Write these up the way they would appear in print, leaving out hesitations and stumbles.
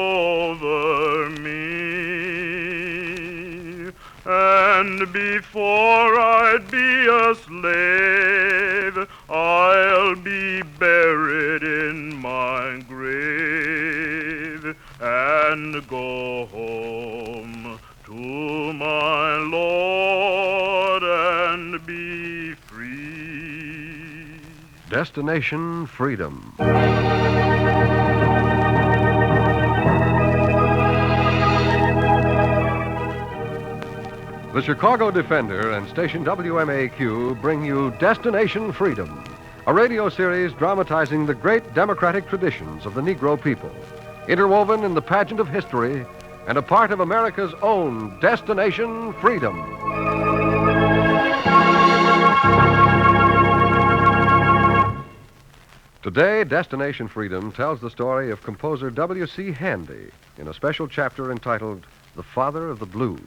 over me. And before I'd be a slave, I'll be buried in my grave and go home to my Lord and be free. Destination Freedom. The Chicago Defender and station WMAQ bring you Destination Freedom, a radio series dramatizing the great democratic traditions of the Negro people, interwoven in the pageant of history and a part of America's own Destination Freedom. Today, Destination Freedom tells the story of composer W.C. Handy in a special chapter entitled The Father of the Blues.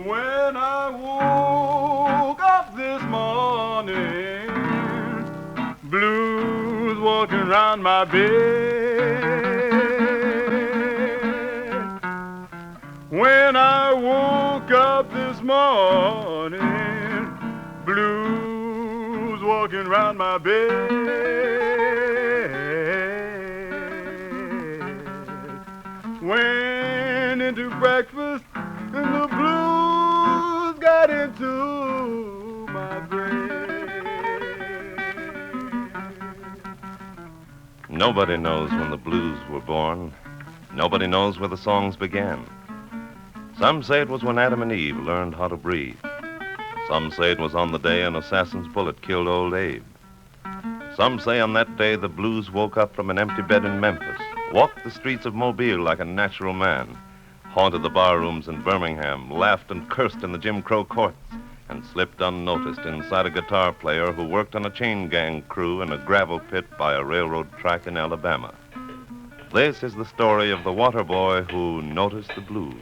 When I woke up this morning, blues walking around my bed. When I woke up this morning, blues walking around my bed. Went into breakfast and the blues got into my brain. Nobody knows when the blues were born. Nobody knows where the songs began. Some say it was when Adam and Eve learned how to breathe. Some say it was on the day an assassin's bullet killed old Abe. Some say on that day the blues woke up from an empty bed in Memphis, walked the streets of Mobile like a natural man, haunted the barrooms in Birmingham, laughed and cursed in the Jim Crow courts, and slipped unnoticed inside a guitar player who worked on a chain gang crew in a gravel pit by a railroad track in Alabama. This is the story of the water boy who noticed the blues.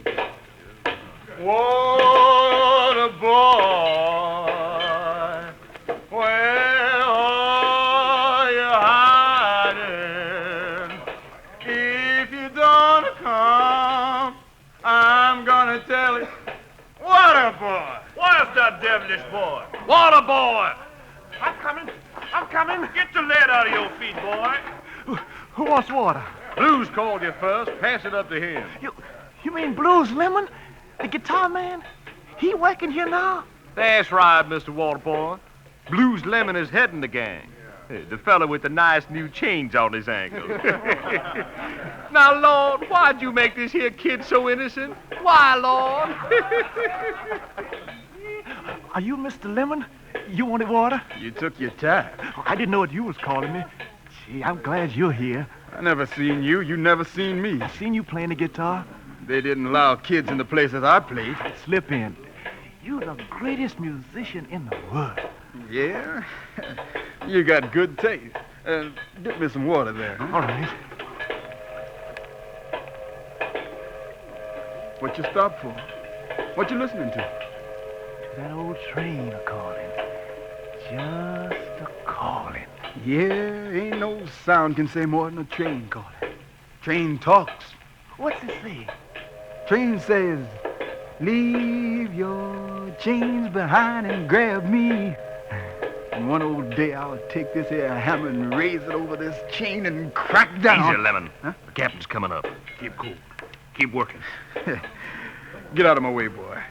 Water boy, where are you hiding? If you don't come, I'm gonna tell you. Water boy! Where's that devilish boy? Water boy! I'm coming. Get the lead out of your feet, boy. Who wants water? Blues called you first. Pass it up to him. You mean Blues Lemon? The guitar man? He working here now? That's right, Mr. Waterboy. Blues Lemon is heading the gang. The fella with the nice new chains on his ankle. Now, Lord, why'd you make this here kid so innocent? Why, Lord? Are you Mr. Lemon? You wanted water? You took your time. I didn't know what you was calling me. Gee, I'm glad you're here. I never seen you. You never seen me. I seen you playing the guitar. They didn't allow kids in the places I played. Slip in. You're the greatest musician in the world. Yeah? You got good taste. Get me some water there. Huh? All right. What you stopped for? What you listening to? That old train a-calling. Just a-calling. Yeah, ain't no sound can say more than a train calling. Train talks. What's it say? Train says, leave your chains behind and grab me. And one old day I'll take this here hammer and raise it over this chain and crack down. Easy, Lemon. Huh? The captain's coming up. Keep cool. Keep working. Get out of my way, boy.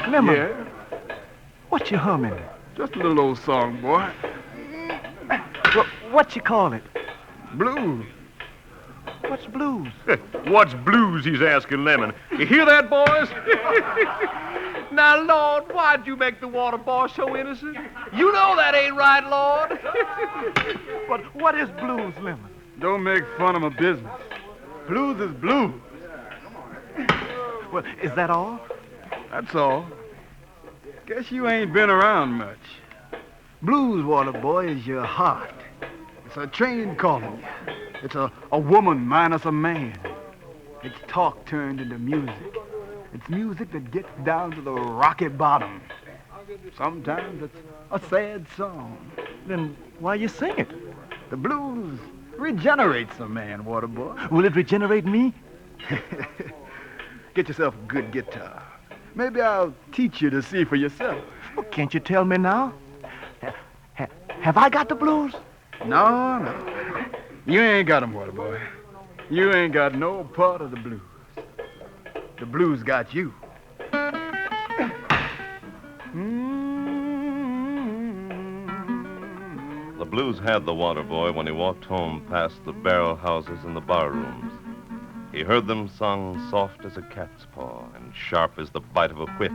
Lemon. Yeah? What you humming? Just a little old song, boy. What you call it? Blues. What's blues? What's blues, he's asking Lemon. You hear that, boys? Now, Lord, why'd you make the water boy so innocent? You know that ain't right, Lord. But what is blues, Lemon? Don't make fun of my business. Blues is blues. Well, is that all? That's all. Guess you ain't been around much. Blues, water boy, is your heart. It's a train calling you. It's a woman minus a man. It's talk turned into music. It's music that gets down to the rocky bottom. Sometimes it's a sad song. Then why you sing it? The blues regenerates a man, water boy. Will it regenerate me? Get yourself a good guitar. Maybe I'll teach you to see for yourself. Well, can't you tell me now? Have I got the blues? No. You ain't got them, water boy. You ain't got no part of the blues. The blues got you. The blues had the water boy when he walked home past the barrel houses and the bar rooms. He heard them sung soft as a cat's paw and sharp as the bite of a whip.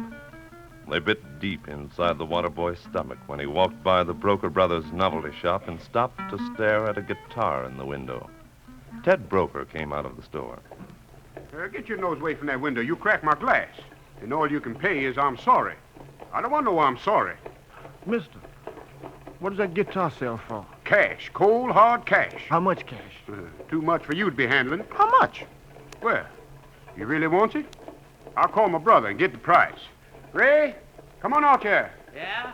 They bit deep inside the water boy's stomach when he walked by the Broker Brothers novelty shop and stopped to stare at a guitar in the window. Ted Broker came out of the store. Get your nose away from that window. You cracked my glass. And all you can pay is I'm sorry. I don't want to know I'm sorry. Mister, what does that guitar sell for? Cash. Cold, hard cash. How much cash? Too much for you to be handling. How much? Well, you really want it? I'll call my brother and get the price. Ray, come on out here. Yeah?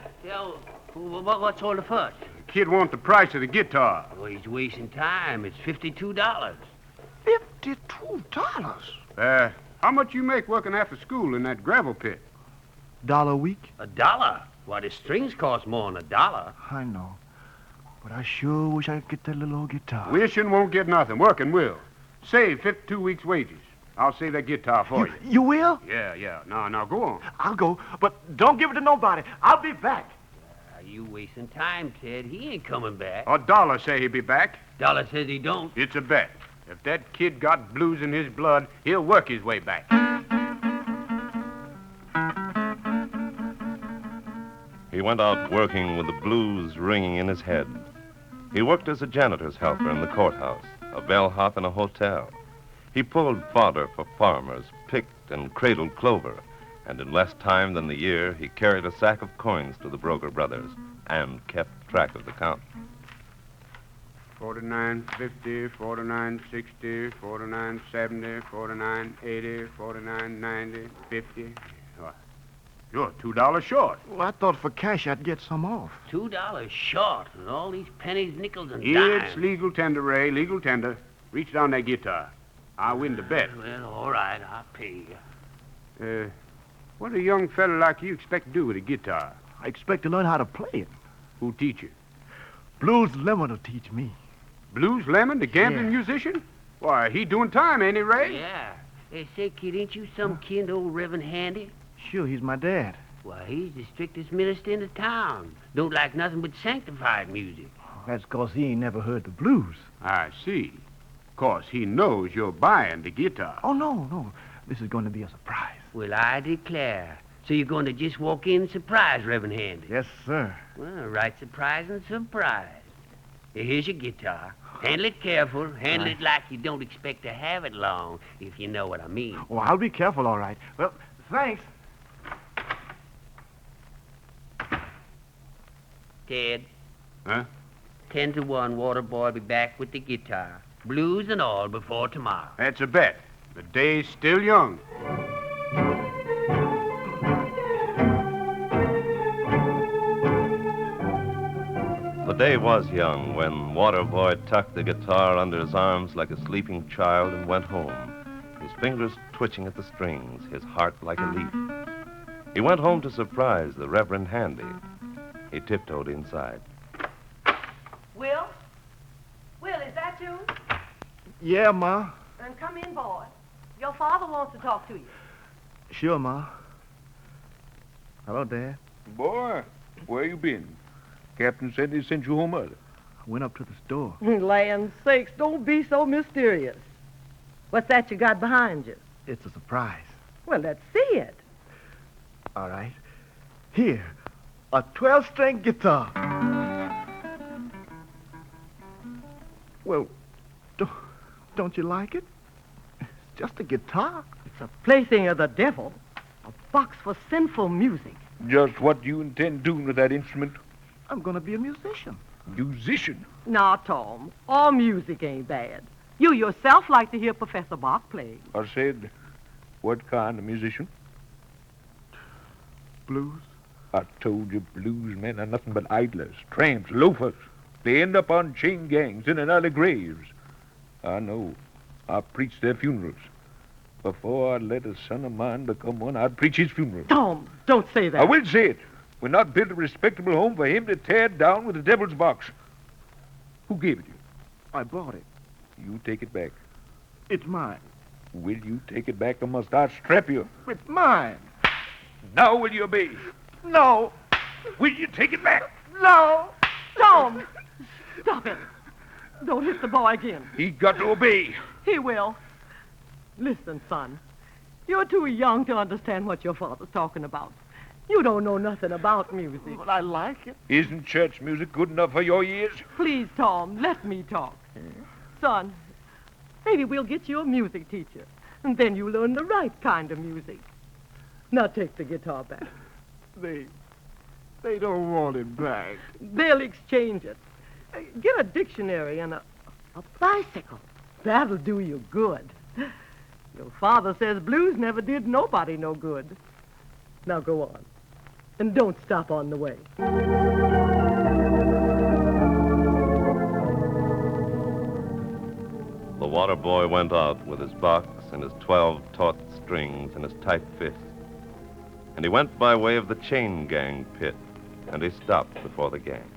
What's all the fuss? The kid wants the price of the guitar. Oh, he's wasting time. It's $52. $52? How much you make working after school in that gravel pit? $1 a week? $1? Why, the strings cost more than $1. I know. But I sure wish I could get that little old guitar. Wishing won't get nothing. Working will. Save 52 weeks' wages. I'll save that guitar for you. You will? Yeah. Now, go on. I'll go, but don't give it to nobody. I'll be back. You wasting time, Ted. He ain't coming back. $1 say he'll be back. Dollar says he don't. It's a bet. If that kid got blues in his blood, he'll work his way back. He went out working with the blues ringing in his head. He worked as a janitor's helper in the courthouse, a bellhop in a hotel. He pulled fodder for farmers, picked and cradled clover, and in less time than the year, he carried a sack of coins to the Broker Brothers and kept track of the count. 49.50, 49.60, 49.70, 49.80, 49.90, 50. You're $2 short. Well, I thought for cash I'd get some off. $2 short, and all these pennies, nickels, and dimes. It's legal tender, Ray, legal tender. Reach down that guitar. I'll win the bet. Well, all right, I'll pay you. What does a young fella like you expect to do with a guitar? I expect to learn how to play it. Who'll teach you? Blues Lemon will teach me. Blues Lemon, the gambling musician? Why, he doing time, ain't he, Ray? Yeah. Hey, say, kid, ain't you some kin to old Reverend Handy? Sure, he's my dad. Why, he's the strictest minister in the town. Don't like nothing but sanctified music. That's 'cause he ain't never heard the blues. I see. 'Cause he knows you're buying the guitar. Oh, no. This is going to be a surprise. Well, I declare. So you're going to just walk in and surprise Reverend Handy? Yes, sir. Well, right surprise and surprise. Here's your guitar. Handle it careful. Handle it like you don't expect to have it long, if you know what I mean. Oh, I'll be careful, all right. Well, thanks. Ted. Huh? 10 to 1, Waterboy be back with the guitar. Blues and all before tomorrow. That's a bet. The day's still young. The day was young when Waterboy tucked the guitar under his arms like a sleeping child and went home, his fingers twitching at the strings, his heart like a leaf. He went home to surprise the Reverend Handy. He tiptoed inside. Will? Will, is that you? Yeah, Ma. Then come in, boy. Your father wants to talk to you. Sure, Ma. Hello, Dad. Boy, where you been? Captain said he sent you home early. I went up to the store. Land sakes, don't be so mysterious. What's that you got behind you? It's a surprise. Well, let's see it. All right. Here, a 12-string guitar. Well, don't you like it? It's just a guitar. It's a plaything of the devil. A box for sinful music. Just what do you intend doing with that instrument? I'm going to be a musician. Musician? Now, Tom, all music ain't bad. You yourself like to hear Professor Bach play. I said, what kind of musician? blues? I told you blues men are nothing but idlers, tramps, loafers. They end up on chain gangs in and early graves. I know. I preach their funerals. Before I'd let a son of mine become one, I'd preach his funeral. Tom, don't say that. I will say it. We're not built a respectable home for him to tear down with the devil's box. Who gave it you? I bought it. You take it back. It's mine. Will you take it back or must I strap you? It's mine. Now will you obey? No. Will you take it back? No. Tom, stop it. Don't hit the boy again. He got to obey. He will. Listen, son. You're too young to understand what your father's talking about. You don't know nothing about music. But I like it. Isn't church music good enough for your ears? Please, Tom, let me talk. Son, maybe we'll get you a music teacher, and then you learn the right kind of music. Now take the guitar back. They don't want it back. They'll exchange it. Get a dictionary and a bicycle. That'll do you good. Your father says blues never did nobody no good. Now go on. And don't stop on the way. The water boy went out with his box and his 12 taut strings in his tight fist. And he went by way of the chain gang pit, and he stopped before the gang.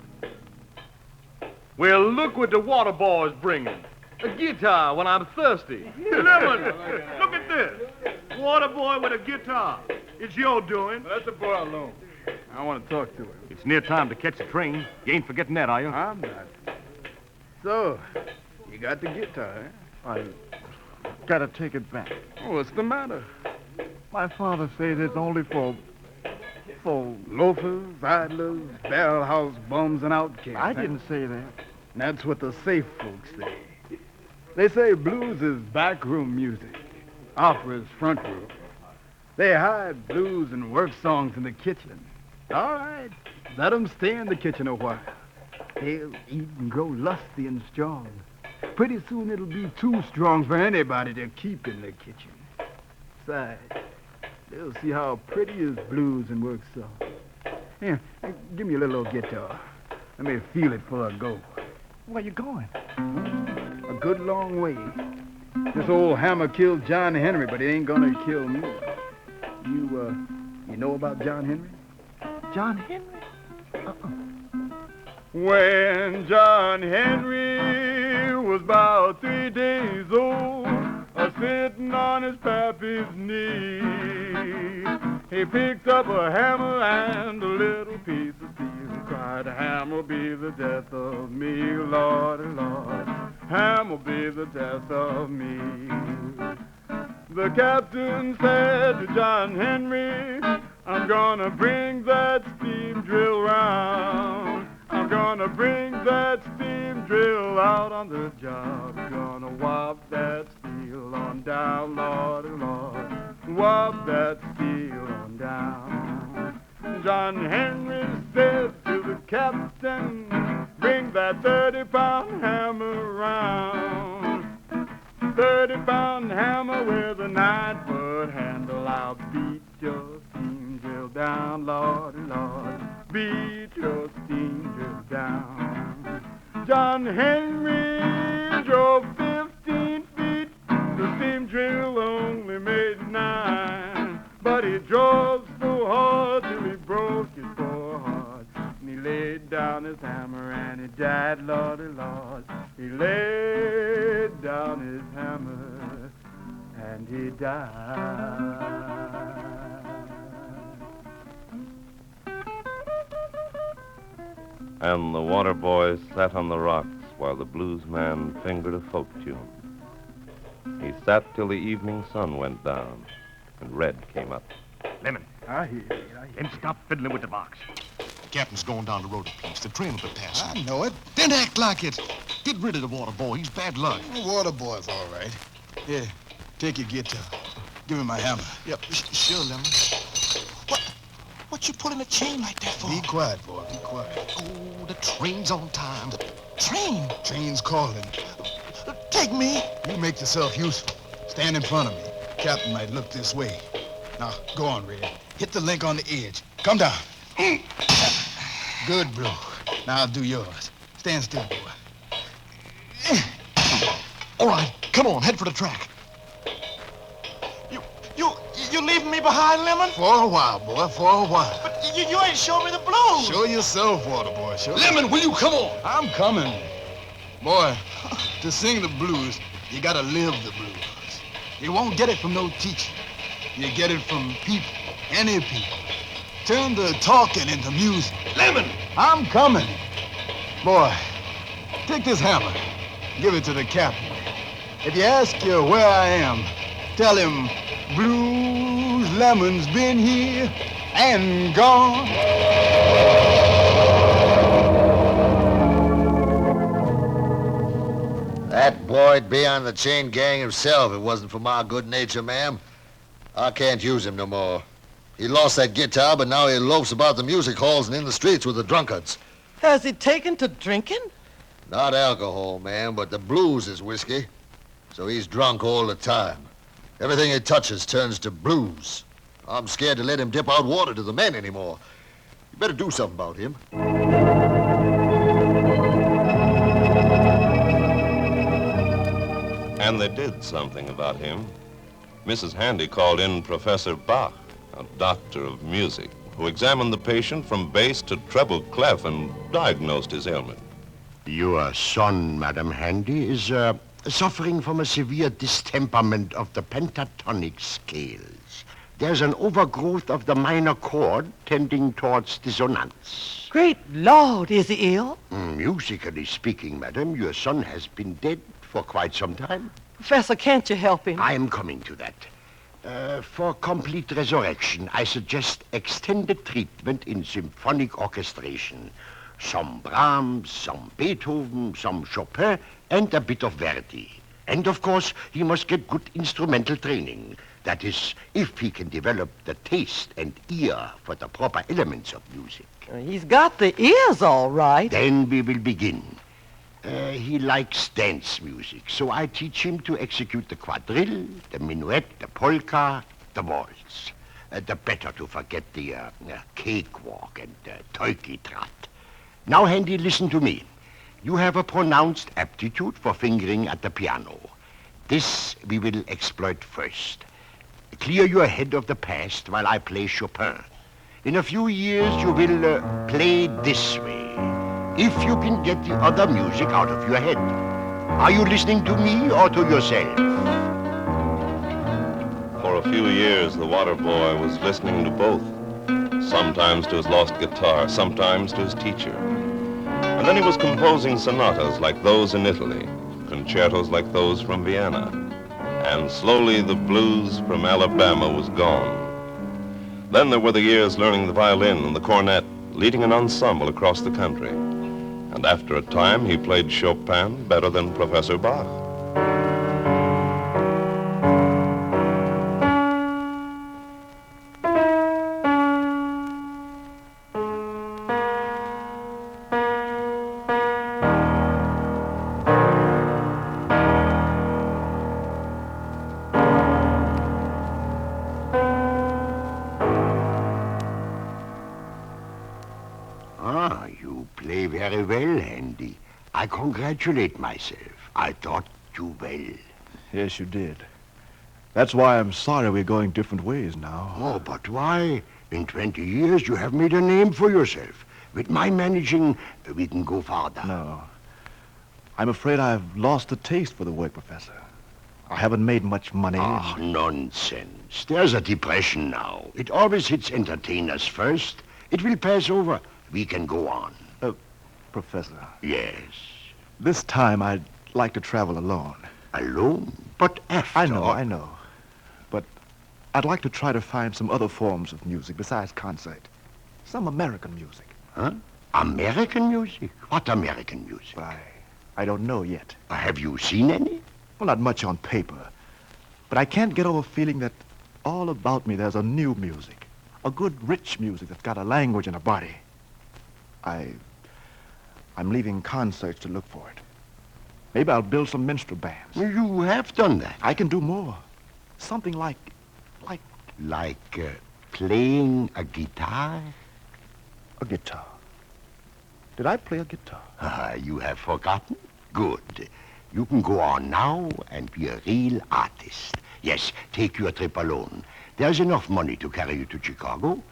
Well, look what the water boy's bringing. A guitar when I'm thirsty. Lemon, look at this. Water boy with a guitar. It's your doing. Let the boy alone. I want to talk to him. It's near time to catch the train. You ain't forgetting that, are you? I'm not. So, you got the guitar, eh? I gotta take it back. Oh, what's the matter? My father says it's only for Loafers, idlers, barrel house bums, and outcasts. I didn't say that. That's what the safe folks say. They say blues is backroom music. Opera is front room. They hide blues and work songs in the kitchen. All right, let them stay in the kitchen a while. They'll eat and grow lusty and strong. Pretty soon it'll be too strong for anybody to keep in the kitchen. Besides, they'll see how pretty is blues and work songs. Here, give me a little old guitar. Let me feel it before I go. Where you going? A good long way. This old hammer killed John Henry, but it ain't gonna kill me. You know about John Henry? John Henry? When John Henry was about 3 days old, sitting on his pappy's knee, he picked up a hammer and a little piece of steel. Cried, "Hammer be the death of me, Lord, Lord. Hammer be the death of me." The captain said to John Henry, "I'm gonna bring that steam drill round. I'm gonna bring that steam drill out on the job. Gonna whop that steel on down, Lord, Lord. Whop that steel on down." John Henry said to the captain, "Bring that 30-pound hammer round. 30-pound hammer with a 9-foot handle. I'll beat your steam drill down, Lord, Lord. Beat your steam drill down." John Henry drove 15 feet. The steam drill only made 9. But he drove so hard till he broke his poor heart. And he laid down his hammer and he died, Lordy, Lord. He laid down his hammer and he died. And the water boy sat on the rocks while the blues man fingered a folk tune. He sat till the evening sun went down and red came up. Lemon, I hear you. then stop fiddling with the box. The captain's going down the road a piece. The train will be passing. I know it. Then act like it. Get rid of the water boy. He's bad luck. The water boy's all right. Here, take your guitar. Give me my hammer. Yep, sure, Lemon. What you pulling a chain like that for? Be quiet, boy. Be quiet. Oh, the train's on time. The train? Train's calling. Take me. You make yourself useful. Stand in front of me. Captain might look this way. Now, go on, Red. Hit the link on the edge. Come down. Good blow. Now I'll do yours. Stand still, boy. All right, come on, head for the track. You leaving me behind, Lemon? For a while, boy, for a while. But you ain't showing me the blues. Show yourself, water boy. Show Lemon, will you come on? I'm coming. Boy, to sing the blues, you gotta live the blues. You won't get it from no teacher. You get it from people, any people. Turn the talking into music. Lemon! I'm coming. Boy, take this hammer. Give it to the captain. If he asks you where I am, tell him Blues Lemon's been here and gone. That boy'd be on the chain gang himself if it wasn't for my good nature, ma'am. I can't use him no more. He lost that guitar, but now he loafs about the music halls and in the streets with the drunkards. Has he taken to drinking? Not alcohol, ma'am, but the blues is whiskey. So he's drunk all the time. Everything he touches turns to blues. I'm scared to let him dip out water to the men anymore. You better do something about him. And they did something about him. Mrs. Handy called in Professor Bach, a doctor of music, who examined the patient from bass to treble clef and diagnosed his ailment. Your son, Madam Handy, is suffering from a severe distemperament of the pentatonic scales. There's an overgrowth of the minor chord tending towards dissonance. Great Lord, is he ill? Musically speaking, madam, your son has been dead for quite some time. Professor, can't you help him? I am coming to that. For complete resurrection, I suggest extended treatment in symphonic orchestration. Some Brahms, some Beethoven, some Chopin, and a bit of Verdi. And, of course, he must get good instrumental training. That is, if he can develop the taste and ear for the proper elements of music. He's got the ears all right. Then we will begin. He likes dance music, so I teach him to execute the quadrille, the minuet, the polka, the waltz. The better to forget the cakewalk and Teuki-Trot. Now, Handy, listen to me. You have a pronounced aptitude for fingering at the piano. This we will exploit first. Clear your head of the past while I play Chopin. In a few years, you will play this way, if you can get the other music out of your head. Are you listening to me or to yourself? For a few years, the water boy was listening to both. Sometimes to his lost guitar, sometimes to his teacher. And then he was composing sonatas like those in Italy, concertos like those from Vienna. And slowly the blues from Alabama was gone. Then there were the years learning the violin and the cornet, leading an ensemble across the country. And after a time, he played Chopin better than Professor Bach. You play very well, Handy. I congratulate myself. I taught you well. Yes, you did. That's why I'm sorry we're going different ways now. Oh, but why? In 20 years, you have made a name for yourself. With my managing, we can go farther. No. I'm afraid I've lost the taste for the work, Professor. I haven't made much money. Ah, nonsense. There's a depression now. It always hits entertainers first. It will pass over. We can go on. Professor. Yes. This time I'd like to travel alone. Alone? But after... I know. But I'd like to try to find some other forms of music besides concert. Some American music. Huh? American music? What American music? I don't know yet. Have you seen any? Well, not much on paper. But I can't get over feeling that all about me there's a new music. A good, rich music that's got a language and a body. I'm leaving concerts to look for it. Maybe I'll build some minstrel bands. You have done that. I can do more. Something like playing a guitar? A guitar. Did I play a guitar? You have forgotten? Good. You can go on now and be a real artist. Yes, take your trip alone. There's enough money to carry you to Chicago.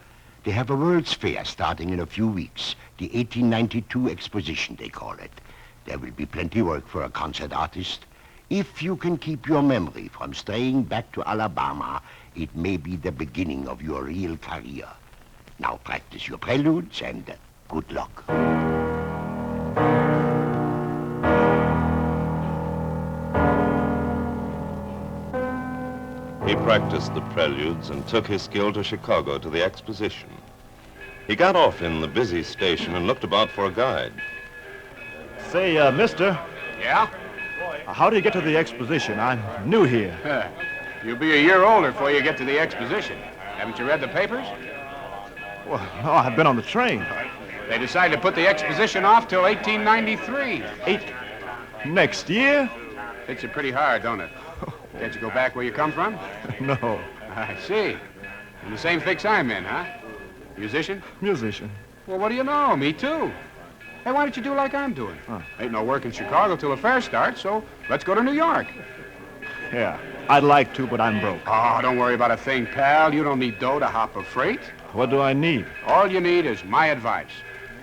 They have a World's Fair starting in a few weeks. The 1892 Exposition, they call it. There will be plenty work for a concert artist. If you can keep your memory from straying back to Alabama, it may be the beginning of your real career. Now practice your preludes and good luck. He practiced the preludes and took his skill to Chicago to the exposition. He got off in the busy station and looked about for a guide. Say, mister. Yeah? How do you get to the exposition? I'm new here. You'll be a year older before you get to the exposition. Haven't you read the papers? Well, no, I've been on the train. They decided to put the exposition off till 1893. Next year? Hits you pretty hard, don't it? Can't you go back where you come from? No. I see. In the same fix I'm in, huh? Musician? Musician. Well, what do you know? Me too. Hey, why don't you do like I'm doing? Ain't no work in Chicago till the fair starts, so let's go to New York. Yeah, I'd like to, but I'm broke. Oh, don't worry about a thing, pal. You don't need dough to hop a freight. What do I need? All you need is my advice.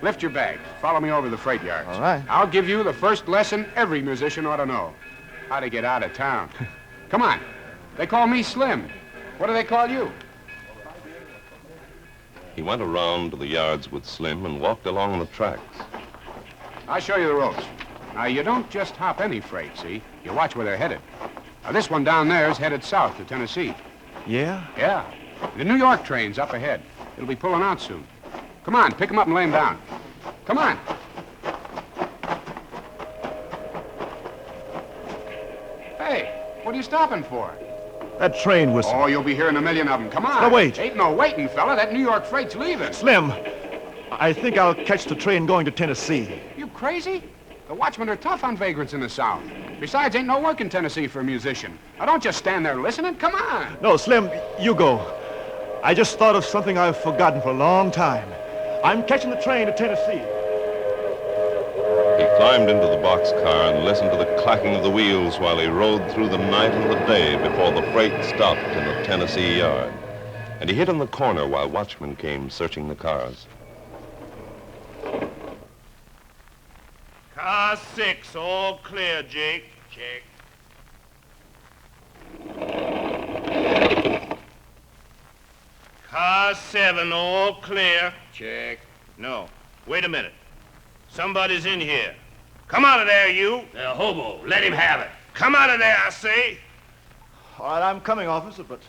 Lift your bags. Follow me over to the freight yards. All right. I'll give you the first lesson every musician ought to know. How to get out of town. Come on. They call me Slim. What do they call you? He went around to the yards with Slim and walked along the tracks. I'll show you the ropes. Now, you don't just hop any freight, see? You watch where they're headed. Now, this one down there is headed south to Tennessee. Yeah? Yeah. The New York train's up ahead. It'll be pulling out soon. Come on, pick him up and lay him down. Come on. Hey, what are you stopping for? That train whistle. Oh, you'll be hearing a million of them. Come on. Now, wait. Ain't no waiting, fella. That New York freight's leaving. Slim, I think I'll catch the train going to Tennessee. You crazy? The watchmen are tough on vagrants in the South. Besides, ain't no work in Tennessee for a musician. Now, don't just stand there listening. Come on. No, Slim, you go. I just thought of something I've forgotten for a long time. I'm catching the train to Tennessee. He climbed into the boxcar and listened to the clacking of the wheels while he rode through the night and the day before the freight stopped in a Tennessee yard. And he hid in the corner while watchmen came searching the cars. Car 6, all clear, Jake. Check. Car 7, all clear. Check. No, wait a minute. Somebody's in here. Come out of there, you. The hobo. Let him have it. Come out of there, I say. All right, I'm coming, officer, but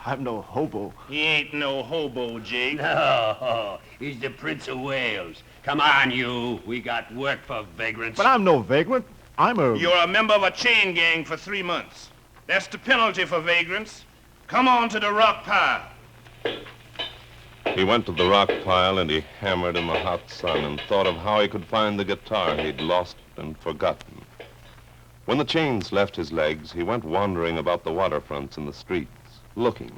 I'm no hobo. He ain't no hobo, Jake. No, he's the Prince of Wales. Come on, you. We got work for vagrants. But I'm no vagrant. You're a member of a chain gang for 3 months. That's the penalty for vagrants. Come on to the rock pile. He went to the rock pile and he hammered in the hot sun and thought of how he could find the guitar he'd lost and forgotten. When the chains left his legs, he went wandering about the waterfronts and the streets, looking,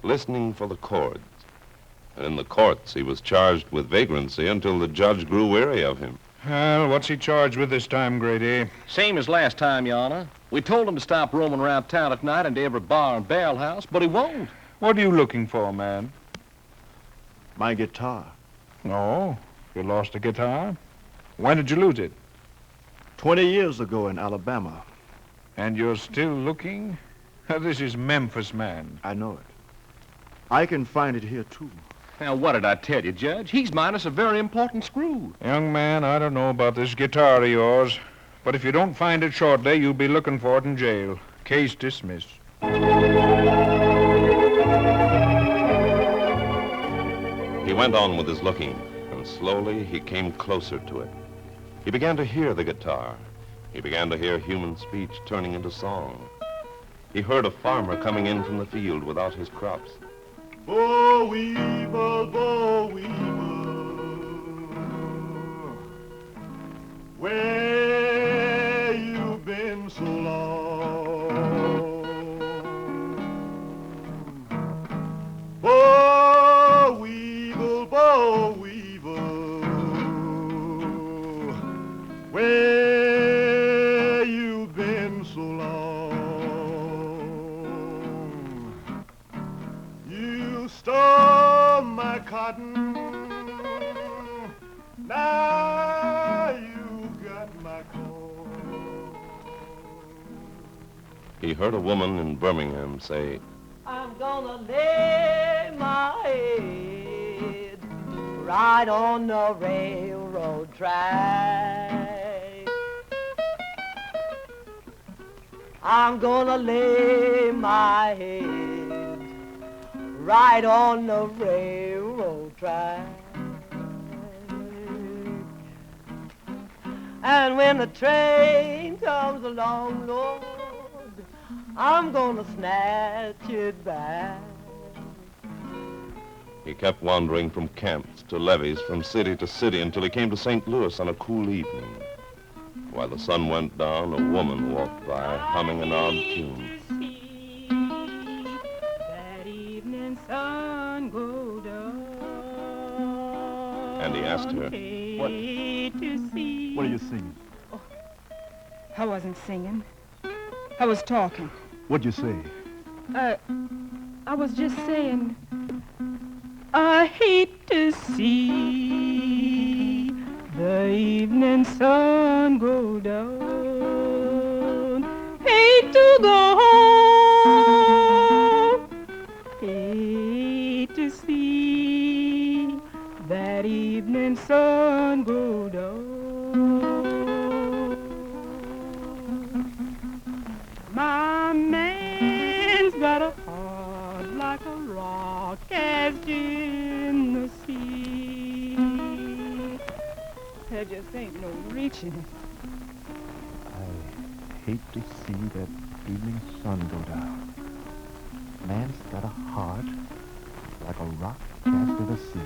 listening for the chords. And in the courts, he was charged with vagrancy until the judge grew weary of him. Well, what's he charged with this time, Grady? Same as last time, Your Honor. We told him to stop roaming around town at night into every bar and barrel house, but he won't. What are you looking for, man? My guitar. No, you lost a guitar? When did you lose it? 20 years ago in Alabama. And you're still looking? This is Memphis, man. I know it. I can find it here, too. Now, what did I tell you, Judge? He's minus a very important screw. Young man, I don't know about this guitar of yours, but if you don't find it shortly, you'll be looking for it in jail. Case dismissed. He went on with his looking, and slowly he came closer to it. He began to hear the guitar. He began to hear human speech turning into song. He heard a farmer coming in from the field without his crops. Boll weevil, where you been so long? Boll Now you got my call. He heard a woman in Birmingham say, I'm gonna lay my head right on the railroad track. I'm gonna lay my head right on the railroad track. And when the train comes along, Lord, I'm gonna snatch it back. he kept wandering from camps to levees, from city to city, until he came to St. Louis on a cool evening. While the sun went down, a woman walked by, humming an odd tune. That evening sun go down. And he asked her, What are you singing? Oh, I wasn't singing. I was talking. What'd you say? I was just saying, I hate to see the evening sun go down. Hate to go home. Hate to see that evening sun go down. My man's got a heart like a rock cast in the sea. There just ain't no reaching it. I hate to see that evening sun go down. Man's got a heart like a rock cast in the sea.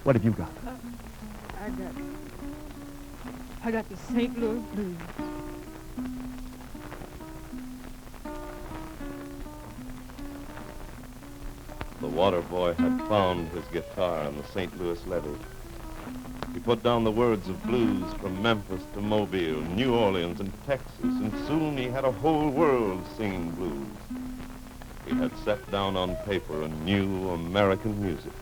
What have you got? I got the St. Louis blues. The water boy had found his guitar on the St. Louis levee. He put down the words of blues from Memphis to Mobile, New Orleans, and Texas, and soon he had a whole world singing blues. He had set down on paper a new American music.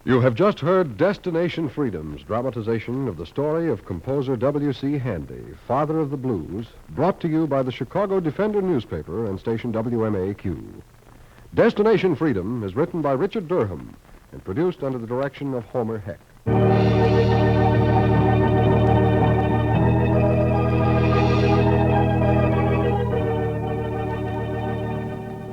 You have just heard Destination Freedom's dramatization of the story of composer W.C. Handy, father of the blues, brought to you by the Chicago Defender newspaper and station WMAQ. Destination Freedom is written by Richard Durham and produced under the direction of Homer Heck.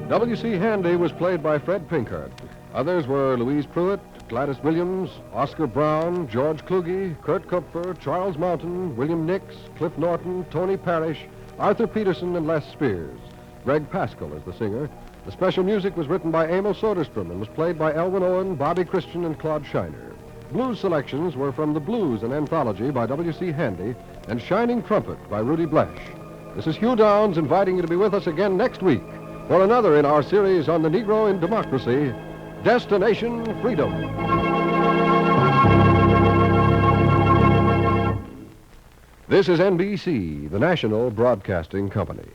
W.C. Handy was played by Fred Pinkard. Others were Louise Pruitt, Gladys Williams, Oscar Brown, George Kluge, Curt Kupfer, Charles Mountain, William Nix, Cliff Norton, Tony Parrish, Arthur Peterson, and Les Spears. Greg Pascal is the singer. The special music was written by Emil Soderstrom and was played by Elwyn, Owen, Bobby Christian, and Claude Shiner. Blues selections were from The Blues, an anthology by W.C. Handy, and Shining Trumpet by Rudy Blesh. This is Hugh Downs inviting you to be with us again next week for another in our series on the Negro in Democracy, Destination Freedom. This is NBC, the national broadcasting company.